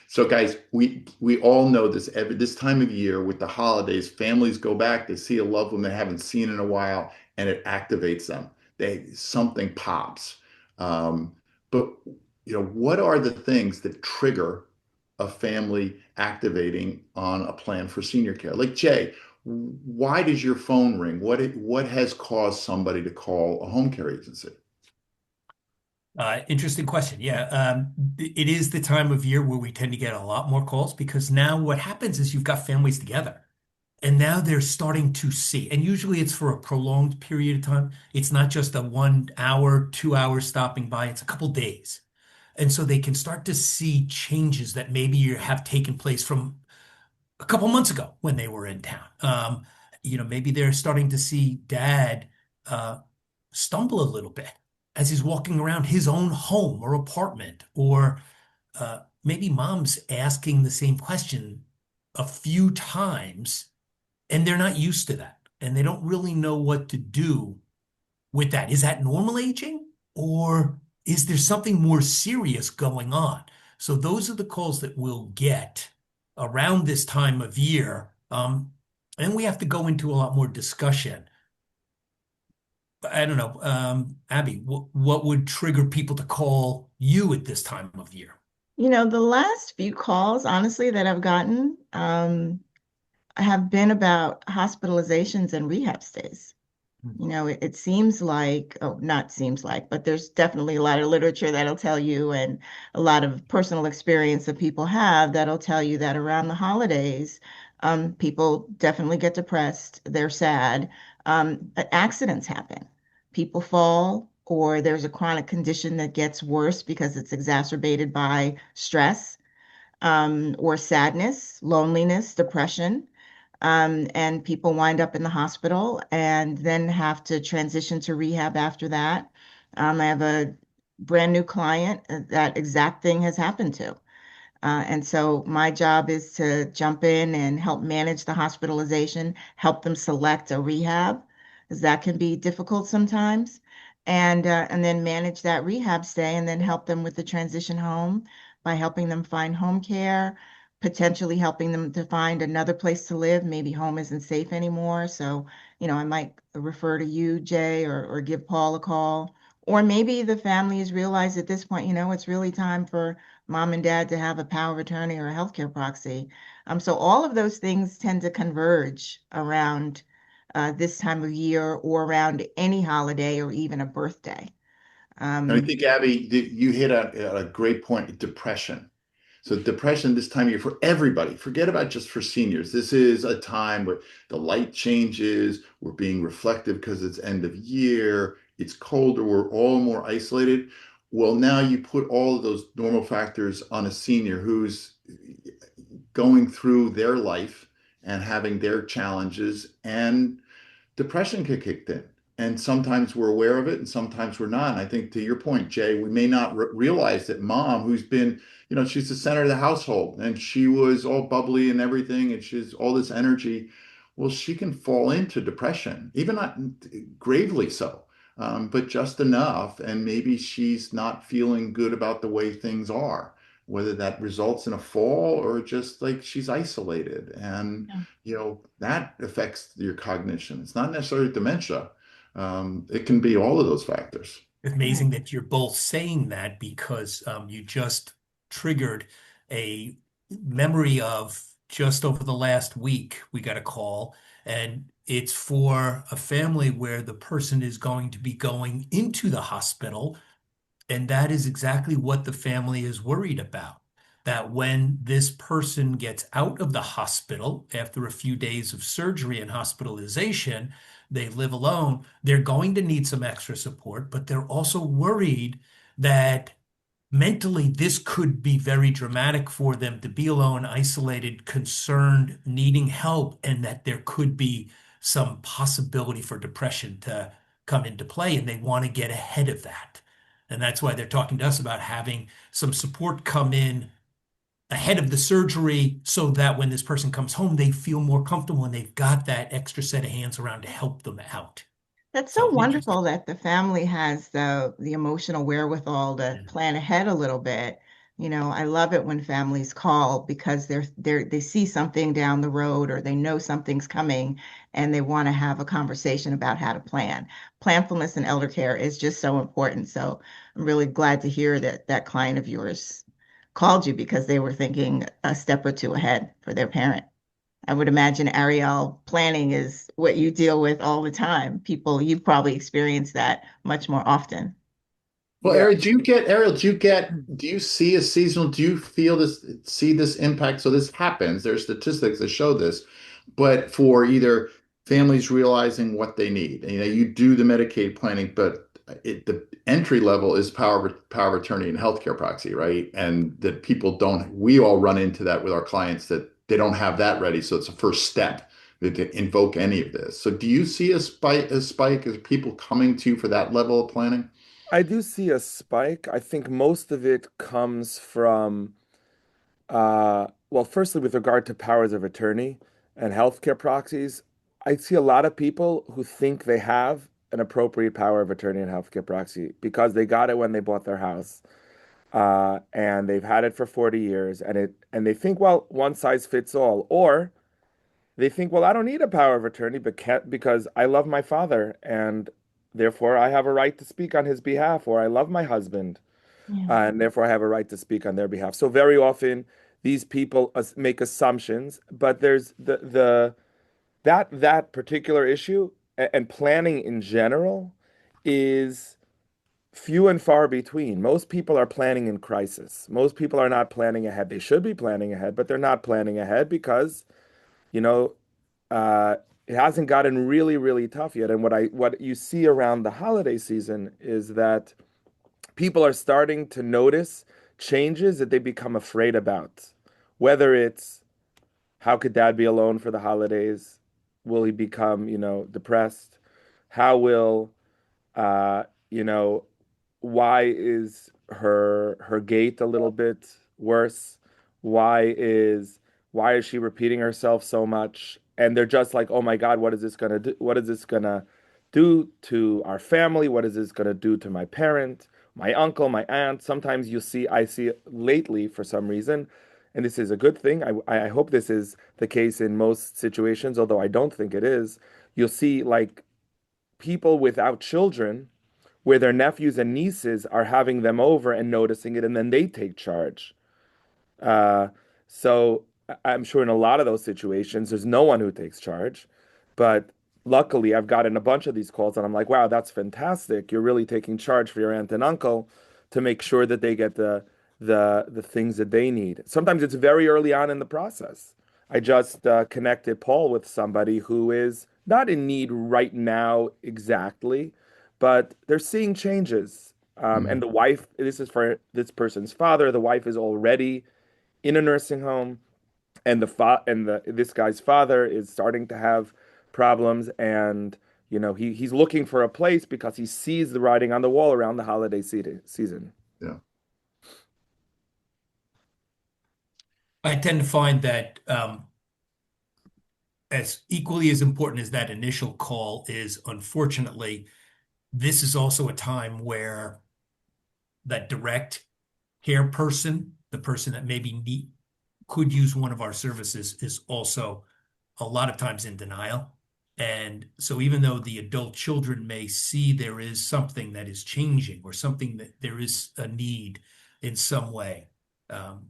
So guys, we all know this every this time of year with the holidays, families go back, they see a loved one they haven't seen in a while, and it activates them. Something pops. Um, but what are the things that trigger a family activating on a plan for senior care? Like Jay, why does your phone ring? What has caused somebody to call a home care agency? Interesting question. Yeah, it is the time of year where we tend to get a lot more calls because now what happens is you've got families together and now they're starting to see, and usually it's for a prolonged period of time. It's not just a 1 hour, 2 hours stopping by, it's a couple days. And so they can start to see changes that maybe have taken place from a couple months ago when they were in town. Maybe they're starting to see dad uh, stumble a little bit as he's walking around his own home or apartment, or maybe mom's asking the same question a few times and they're not used to that and they don't really know what to do with that. Is that normal aging or is there something more serious going on? So those are the calls that we'll get around this time of year. And we have to go into a lot more discussion. I don't know, Abby, what would trigger people to call you at this time of year? The last few calls, honestly, that I've gotten have been about hospitalizations and rehab stays. It seems like, oh, not seems like, but there's definitely a lot of literature that'll tell you, and a lot of personal experience that people have that'll tell you that around the holidays, people definitely get depressed, they're sad, accidents happen. People fall, or there's a chronic condition that gets worse because it's exacerbated by stress, or sadness, loneliness, depression. And people wind up in the hospital and then have to transition to rehab after that. I have a brand new client that exact thing has happened to. And so my job is to jump in and help manage the hospitalization, help them select a rehab, because that can be difficult sometimes, and then manage that rehab stay, and then help them with the transition home by helping them find home care, potentially helping them to find another place to live. Maybe home isn't safe anymore, so I might refer to you, Jay, or give Paul a call. Or maybe the family has realized at this point, it's really time for mom and dad to have a power of attorney or a healthcare proxy. So all of those things tend to converge around this time of year or around any holiday or even a birthday. And I Um, think, Abby, that you hit a great point, depression. So depression this time of year for everybody, forget about just for seniors. This is a time where the light changes, we're being reflective because it's end of year, it's colder, we're all more isolated. Well, now you put all of those normal factors on a senior who's going through their life and having their challenges, and depression get kicked in. And sometimes we're aware of it and sometimes we're not. And I think to your point, Jay, we may not realize that mom, who's been, she's the center of the household and she was all bubbly and everything and she's all this energy. Well, she can fall into depression, even not gravely so, but just enough. And maybe she's not feeling good about the way things are, whether that results in a fall or just like she's isolated. And that affects your cognition. It's not necessarily dementia. It can be all of those factors. right. Amazing that you're both saying that because you just triggered a memory of just over the last week, we got a call, and it's for a family where the person is going to be going into the hospital. And that is exactly what the family is worried about. That when this person gets out of the hospital after a few days of surgery and hospitalization, they live alone, they're going to need some extra support, but they're also worried that mentally this could be very dramatic for them to be alone, isolated, concerned, needing help, and that there could be some possibility for depression to come into play, and they want to get ahead of that. And that's why they're talking to us about having some support come in ahead of the surgery so that when this person comes home, they feel more comfortable and they've got that extra set of hands around to help them out. That's so So wonderful interesting. that the family has the emotional wherewithal to plan ahead a little bit. I love it when families call because they see something down the road or they know something's coming and they want to have a conversation about how to plan. Planfulness in elder care is just so important. So I'm really glad to hear that that client of yours called you because they were thinking a step or two ahead for their parent. I would imagine Ariel planning is what you deal with all the time. People, you probably experience that much more often. Well, Yeah. Do you see a seasonal, do you see this impact? So this happens. There's statistics that show this, but for either families realizing what they need, you do the Medicaid planning, but the entry level is power of attorney and healthcare proxy, right? And that we all run into that with our clients that they don't have that ready. So it's a first step to invoke any of this. So do you see a spike as people coming to you for that level of planning? I do see a spike. I think most of it comes from, well, firstly, with regard to powers of attorney and healthcare proxies, I see a lot of people who think they have an appropriate power of attorney and healthcare proxy because they got it when they bought their house, and they've had it for 40 years, and they think, well, one size fits all, or they think, well, I don't need a power of attorney because I love my father and therefore I have a right to speak on his behalf, or I love my husband Yeah. and therefore I have a right to speak on their behalf. So very often these people make assumptions, but there's that particular issue and planning in general is few and far between. Most people are planning in crisis. Most people are not planning ahead. They should be planning ahead, but they're not planning ahead because you know, it hasn't gotten really, really tough yet. And what you see around the holiday season is that people are starting to notice changes that they become afraid about. Whether it's how could dad be alone for the holidays? Will he become, depressed? How will uh, you know, why is her gait a little bit worse? Why is why is she repeating herself so much? And they're just like, oh my God, what is this gonna do? What is this gonna do to our family? What is this gonna do to my parent, my uncle, my aunt? Sometimes I see it lately for some reason, and this is a good thing. I hope this is the case in most situations, although I don't think it is. You'll see like people without children where their nephews and nieces are having them over and noticing it, and then they take charge. Uh, so I'm sure in a lot of those situations, there's no one who takes charge. But luckily, I've gotten a bunch of these calls, and I'm like, wow, that's fantastic. You're really taking charge for your aunt and uncle to make sure that they get the things that they need. Sometimes it's very early on in the process. I just connected Paul with somebody who is not in need right now exactly, but they're seeing changes. And Mhm. the wife, this is for this person's father. The wife is already in a nursing home, and this guy's father is starting to have problems, and he's looking for a place because he sees the writing on the wall around the holiday season. Yeah. I tend to find that as equally as important as that initial call is, unfortunately, this is also a time where that direct care person, the person that could use one of our services, is also a lot of times in denial. And so even though the adult children may see there is something that is changing or something that there is a need in some way, um,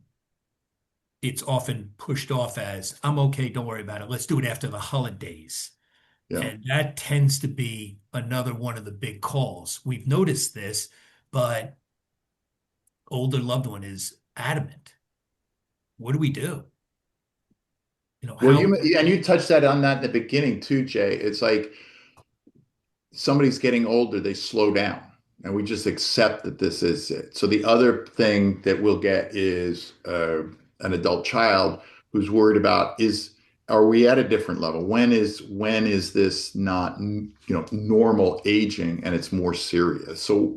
it's often pushed off as, I'm okay, don't worry about it. Let's do it after the holidays. Yeah. And that tends to be another one of the big calls. We've noticed this, but older loved one is adamant. What do we do? Well, How, you touched on that in the beginning too, Jay. It's like somebody's getting older, they slow down, and we just accept that this is it. So the other thing that we'll get is an adult child who's worried about are we at a different level? When is this not normal aging and it's more serious? So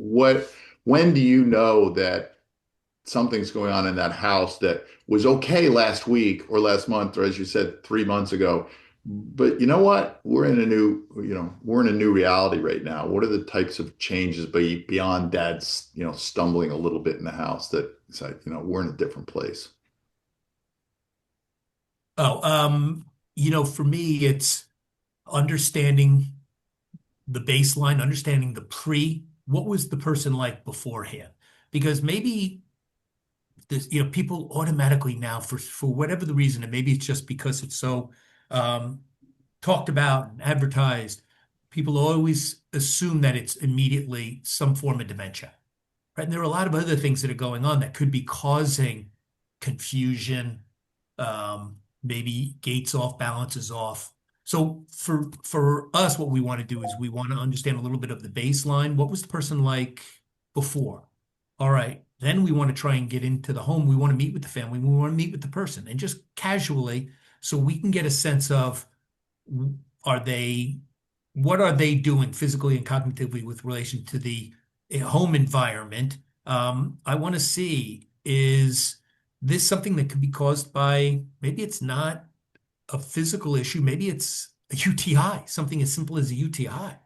when do you know that something's going on in that house that was okay last week or last month, or as you said, 3 months ago, But you know what? We're in a new reality right now. What are the types of changes beyond dad's, stumbling a little bit in the house that it's like, we're in a different place. Oh, for me, it's understanding the baseline, understanding what was the person like beforehand? Because maybe people automatically now, for whatever the reason, and maybe it's just because it's so um, talked about and advertised, people always assume that it's immediately some form of dementia, right? And there are a lot of other things that are going on that could be causing confusion, maybe gates off, balances off. So for us, what we want to do is we want to understand a little bit of the baseline. What was the person like before? All right. Then we want to try and get into the home. We want to meet with the family. We want to meet with the person and just casually so we can get a sense of are they, what are they doing physically and cognitively with relation to the home environment? I want to see, is this something that could be caused by, maybe it's not a physical issue, maybe it's a UTI, something as simple as a UTI,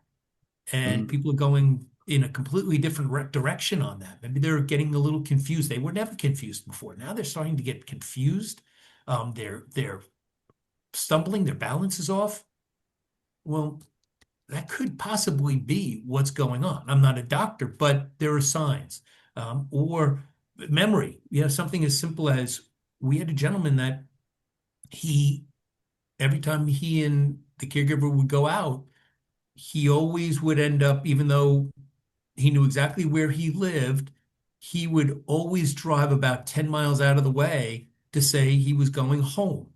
and Mhm. people are going in a completely different direction on that. Maybe they're getting a little confused. They were never confused before. Now they're starting to get confused. They're stumbling, their balance is off. Well, that could possibly be what's going on. I'm not a doctor, but there are signs. Or memory, something as simple as we had a gentleman that he, every time he and the caregiver would go out, he always would end up, even though he knew exactly where he lived, he would always drive about 10 miles out of the way to say he was going home.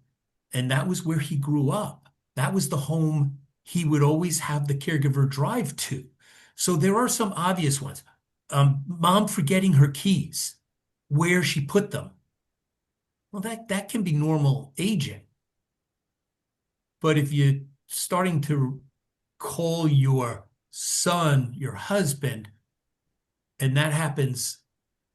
And that was where he grew up. That was the home he would always have the caregiver drive to. So there are some obvious ones. Mom forgetting her keys, where she put them. Well, that can be normal aging. But if you're starting to call your son your husband, and that happens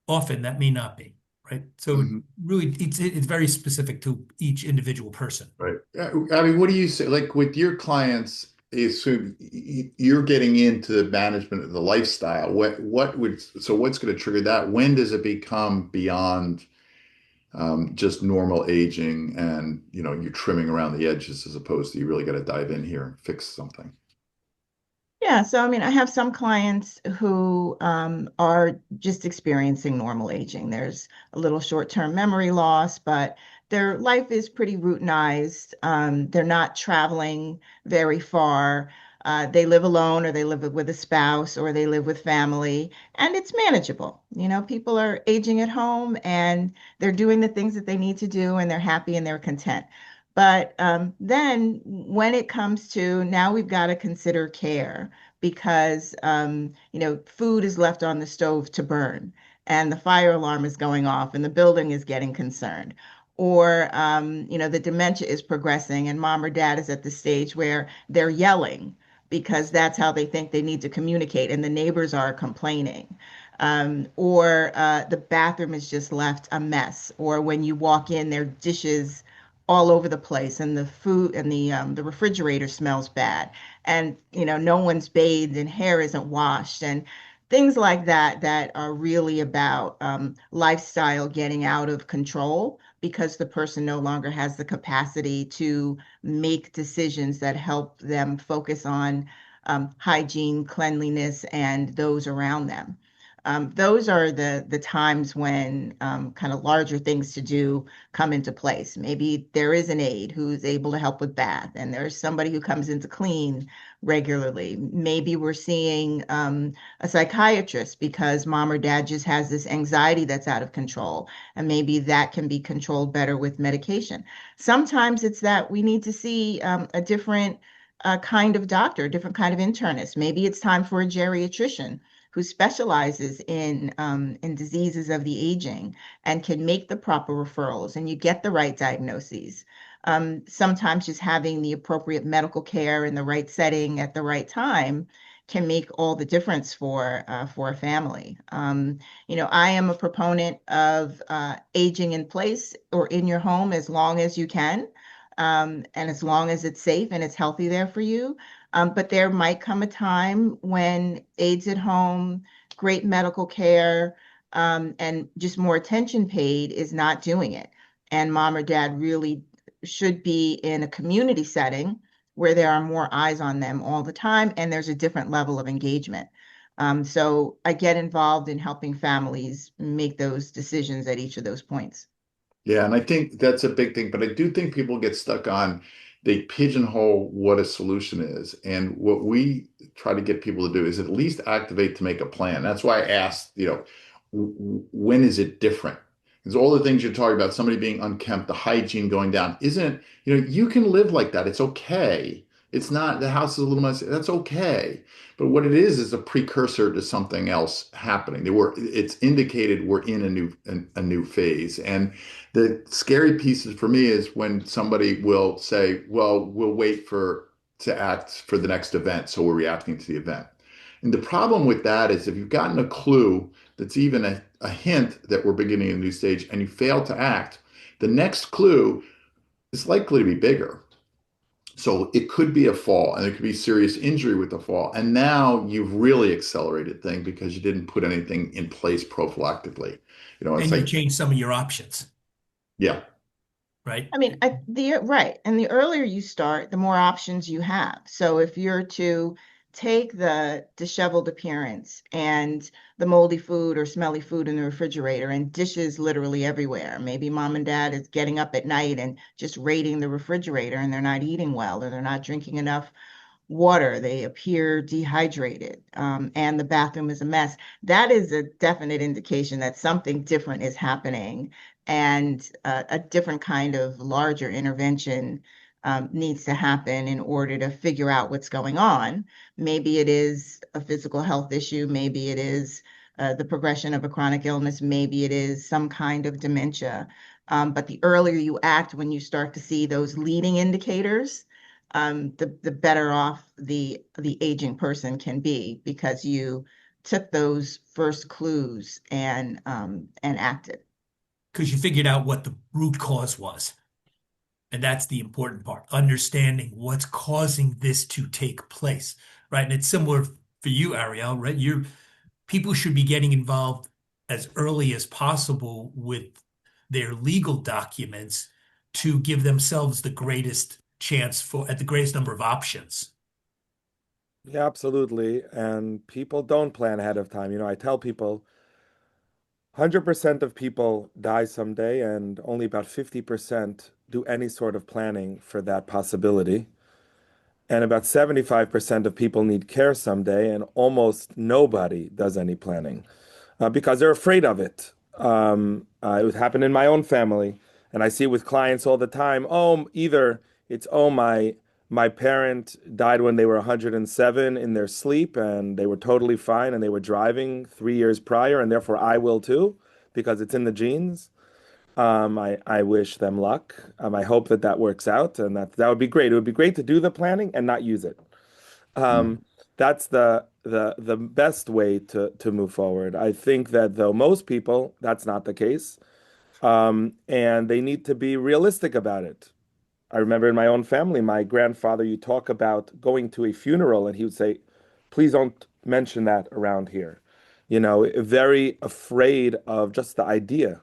often, that may not be, right? So Mhm. really, it's very specific to each individual person. Right. I mean, what do you say? Like with your clients, so you're getting into the management of the lifestyle. What's going to trigger that? When does it become beyond just normal aging and you're trimming around the edges as opposed to you really got to dive in here and fix something? Yeah, so I mean, I have some clients who are just experiencing normal aging. There's a little short-term memory loss, but their life is pretty routinized. They're not traveling very far. They live alone, or they live with a spouse, or they live with family, and it's manageable. People are aging at home and they're doing the things that they need to do, and they're happy and they're content. But then when it comes to now, we've got to consider care because food is left on the stove to burn, and the fire alarm is going off, and the building is getting concerned. Or the dementia is progressing, and mom or dad is at the stage where they're yelling because that's how they think they need to communicate, and the neighbors are complaining. Or the bathroom is just left a mess. Or when you walk in, there are dishes all over the place, and the food and the refrigerator smells bad, and no one's bathed and hair isn't washed, and things like that that are really about lifestyle getting out of control because the person no longer has the capacity to make decisions that help them focus on hygiene, cleanliness, and those around them. Those are the times when kind of larger things to do come into place. Maybe there is an aide who's able to help with bath, and there's somebody who comes in to clean regularly. Maybe we're seeing a psychiatrist because mom or dad just has this anxiety that's out of control, and maybe that can be controlled better with medication. Sometimes it's that we need to see a different kind of doctor, a different kind of internist. Maybe it's time for a geriatrician who specializes in diseases of the aging and can make the proper referrals, and you get the right diagnoses. Sometimes just having the appropriate medical care in the right setting at the right time can make all the difference for a family. I am a proponent of aging in place or in your home as long as you can. and as long as it's safe and it's healthy there for you. But there might come a time when aides at home, great medical care, and just more attention paid is not doing it. And mom or dad really should be in a community setting where there are more eyes on them all the time, and there's a different level of engagement. So I get involved in helping families make those decisions at each of those points. Yeah, and I think that's a big thing, but I do think people get stuck on they pigeonhole what a solution is. And what we try to get people to do is at least activate to make a plan. That's why I asked, when is it different? Because all the things you're talking about, somebody being unkempt, the hygiene going down, isn't, you can live like that. It's okay. It's not, the house is a little messy. That's okay. But what it is a precursor to something else happening. It's indicated we're in a new phase. And the scary pieces for me is when somebody will say, well, we'll wait to act for the next event, so we're reacting to the event. And the problem with that is if you've gotten a clue that's even a hint that we're beginning a new stage and you fail to act, the next clue is likely to be bigger. So it could be a fall and there could be serious injury with the fall. And now you've really accelerated things because you didn't put anything in place prophylactically. It's And you like, change some of your options, yeah. right? I mean, right. And the earlier you start, the more options you have. So if you're to take the disheveled appearance and the moldy food or smelly food in the refrigerator and dishes literally everywhere, maybe mom and dad is getting up at night and just raiding the refrigerator and they're not eating well or they're not drinking enough water, they appear dehydrated, and the bathroom is a mess. That is a definite indication that something different is happening, and a different kind of larger intervention needs to happen in order to figure out what's going on. Maybe it is a physical health issue, maybe it is the progression of a chronic illness, maybe it is some kind of dementia. But the earlier you act, when you start to see those leading indicators, the better off the aging person can be because you took those first clues and acted. Because you figured out what the root cause was. And that's the important part, understanding what's causing this to take place, right? And it's similar for you, Ariel, right? People should be getting involved as early as possible with their legal documents to give themselves the greatest chance at the greatest number of options. Yeah, absolutely. And people don't plan ahead of time. I tell people 100% of people die someday, and only about 50% do any sort of planning for that possibility. And about 75% of people need care someday, and almost nobody does any planning because they're afraid of it. It would happen in my own family, and I see it with clients all the time. My parent died when they were 107 in their sleep, and they were totally fine, and they were driving 3 years prior, and therefore I will too, because it's in the genes. I wish them luck. I hope that works out, and that would be great. It would be great to do the planning and not use it. Mm. That's the best way to move forward. I think that though most people, that's not the case, and they need to be realistic about it. I remember in my own family, my grandfather, you talk about going to a funeral, and he would say, "Please don't mention that around here." Very afraid of just the idea.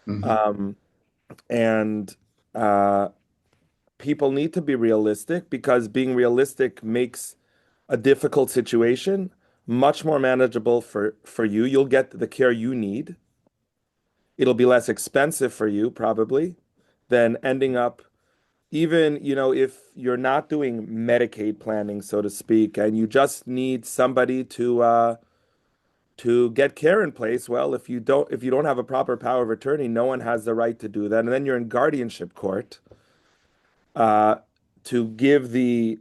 Mhm. Um, and People need to be realistic because being realistic makes a difficult situation much more manageable for you. You'll get the care you need. It'll be less expensive for you, probably, than ending up, even, if you're not doing Medicaid planning, so to speak, and you just need somebody to get care in place. Well, if you don't have a proper power of attorney, no one has the right to do that. And then you're in guardianship court uh, to give the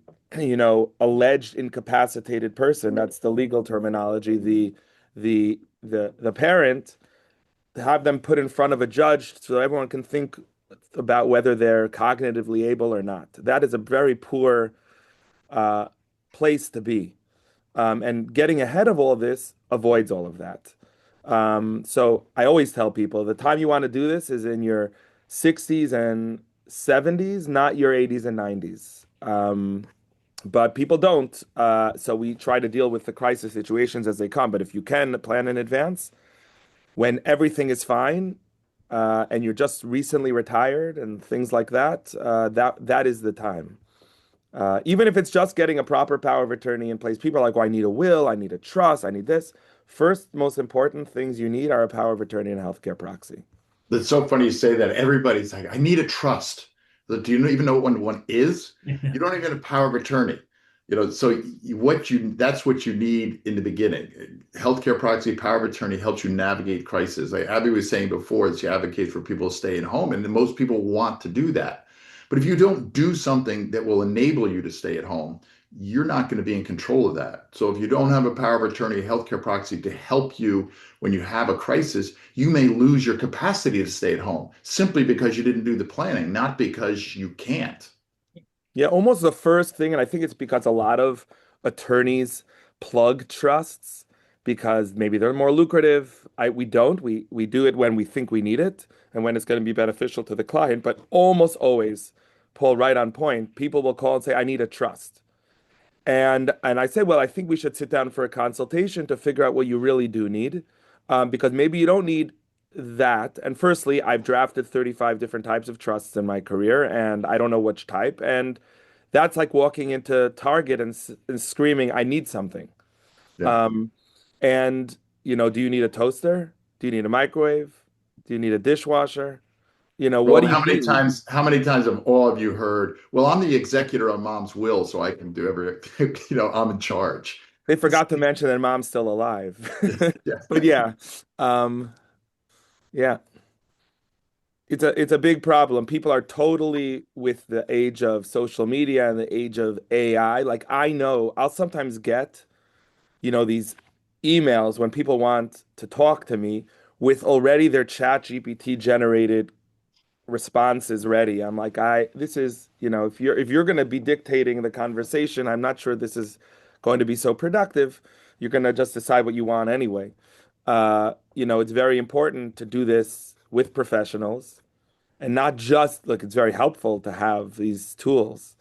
alleged incapacitated person, that's the legal terminology, the parent, to have them put in front of a judge so everyone can think about whether they're cognitively able or not. That is a very poor uh, place to be. And getting ahead of all this avoids all of that. So I always tell people the time you want to do this is in your 60s and 70s, not your 80s and 90s. But people don't. So we try to deal with the crisis situations as they come. But if you can plan in advance, when everything is fine, and you're just recently retired and things like that, that is the time. Even if it's just getting a proper power of attorney in place, people are like, "Well, I need a will, I need a trust, I need this." First, most important things you need are a power of attorney and a healthcare proxy. That's so funny you say that. Everybody's like, I need a trust. Do you even know what one is? You don't even have a power of attorney. So that's what you need in the beginning. Healthcare proxy, power of attorney helps you navigate crisis. Like Abby was saying before, she advocates for people to stay at home, and most people want to do that. But if you don't do something that will enable you to stay at home, you're not going to be in control of that. So if you don't have a power of attorney, healthcare proxy to help you when you have a crisis, you may lose your capacity to stay at home simply because you didn't do the planning, not because you can't. Yeah, almost the first thing, and I think it's because a lot of attorneys plug trusts because maybe they're more lucrative. We don't. We do it when we think we need it and when it's going to be beneficial to the client. But almost always, Paul, right on point, people will call and say, "I need a trust." And I say, well, I think we should sit down for a consultation to figure out what you really do need, because maybe you don't need that. And firstly, I've drafted 35 different types of trusts in my career, and I don't know which type. And that's like walking into Target and screaming, "I need something." Yeah. Um, and do you need a toaster? Do you need a microwave? Do you need a dishwasher? What Well, do you how many need? times, how many times have all of you heard, well, I'm the executor on mom's will, so I can do everything, I'm in charge. They forgot to mention that mom's still alive. But Yeah. yeah, um, yeah. It's a big problem. People are totally with the age of social media and the age of AI. Like I know I'll sometimes get, these emails when people want to talk to me with already their chat GPT generated responses ready. I'm like, this is, if you're going to be dictating the conversation, I'm not sure this is going to be so productive. You're going to just decide what you want anyway. It's very important to do this with professionals and not just look, it's very helpful to have these tools,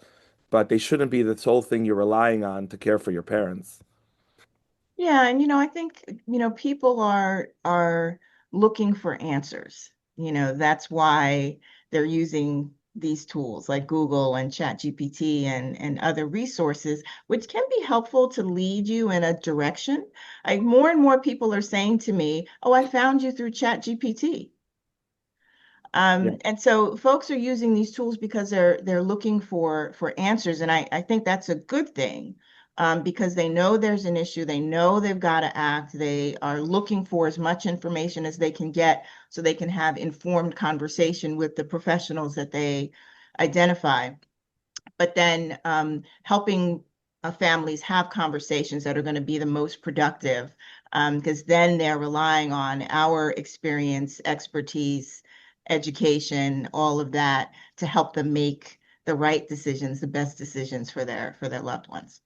but they shouldn't be the sole thing you're relying on to care for your parents. Yeah, and I think, people are looking for answers. That's why they're using these tools like Google and ChatGPT and other resources, which can be helpful to lead you in a direction. Like more and more people are saying to me, "Oh, I found you through ChatGPT." Yeah. And so folks are using these tools because they're looking for answers, and I think that's a good thing, because they know there's an issue, they know they've got to act, they are looking for as much information as they can get so they can have informed conversation with the professionals that they identify. But then helping families have conversations that are going to be the most productive, because then they're relying on our experience, expertise, education, all of that to help them make the right decisions, the best decisions for their loved ones.